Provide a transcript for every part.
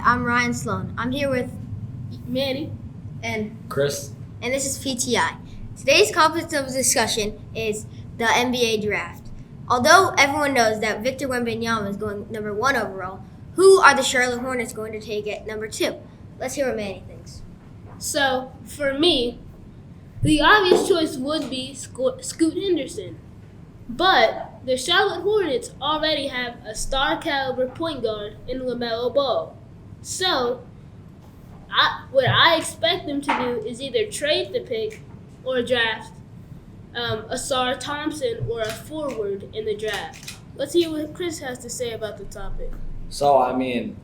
I'm Ryan Sloan. I'm here with Manny. and Chris. and this is PTI. Today's topic of discussion is the NBA draft. Although everyone knows that Victor Wembanyama is going number 1 overall, who are the Charlotte Hornets going to take at number 2? Let's hear what Manny thinks. So, for me, the obvious choice would be Scoot Henderson. But the Charlotte Hornets already have a star caliber point guard in LaMelo Ball. So, what I expect them to do is either trade the pick or draft Asar Thompson or a forward in the draft. Let's hear what Chris has to say about the topic. So,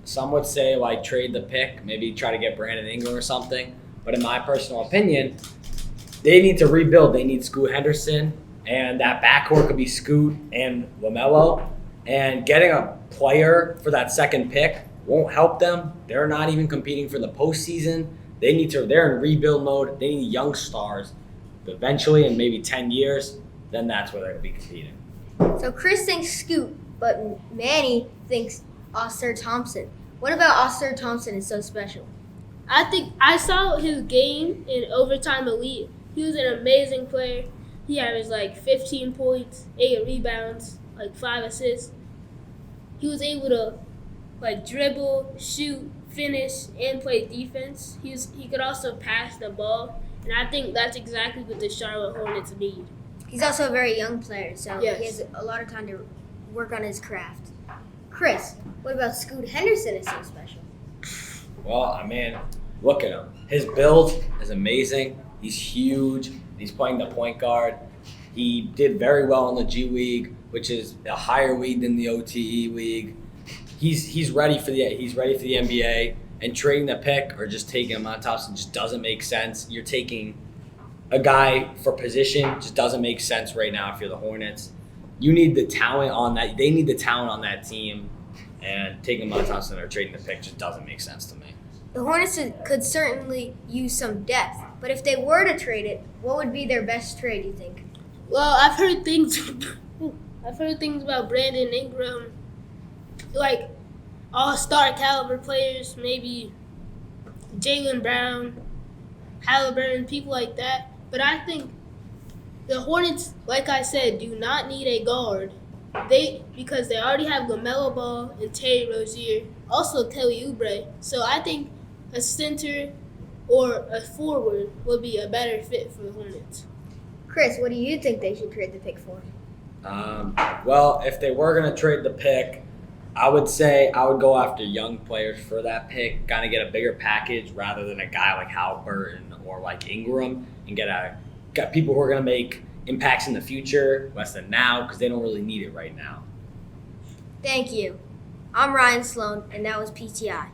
some would say trade the pick, maybe try to get Brandon Ingram or something. But in my personal opinion, they need to rebuild. They need Scoot Henderson, and that backcourt could be Scoot and LaMelo. And getting a player for that second pick won't help them. They're not even competing for the postseason. They're in rebuild mode. They need young stars. Eventually, in maybe 10 years, then that's where they're going to be competing. So Chris thinks Scoot, but Manny thinks Asar Thompson. What about Asar Thompson is so special? I think I saw his game in Overtime Elite. He was an amazing player. He averaged 15 points, 8 rebounds, 5 assists. He was able to dribble, shoot, finish, and play defense. He could also pass the ball, and I think that's exactly what the Charlotte Hornets need. He's also a very young player, so Yes. he has a lot of time to work on his craft. Chris, what about Scoot Henderson is so special? Well, look at him. His build is amazing. He's huge. He's playing the point guard. He did very well in the G League, which is a higher league than the OTE league. He's ready for the NBA, and trading the pick or just taking him on Thompson just doesn't make sense. You're taking a guy for position, just doesn't make sense right now if you're the Hornets. You need the talent on that. They need the talent on that team, and taking him on Thompson or trading the pick just doesn't make sense to me. The Hornets could certainly use some depth, but if they were to trade it, what would be their best trade, you think? Well, I've heard things about Brandon Ingram, all-star caliber players, maybe Jaylen Brown, Halliburton, people like that. But I think the Hornets, like I said, do not need a guard. Because they already have LaMelo Ball and Terry Rozier, also Kelly Oubre. So I think a center or a forward would be a better fit for the Hornets. Chris, what do you think they should trade the pick for? Well, if they were going to trade the pick, I would say I would go after young players for that pick, kind of get a bigger package rather than a guy like Halliburton or like Ingram, and get people who are going to make impacts in the future, less than now, because they don't really need it right now. Thank you. I'm Ryan Sloan, and that was PTI.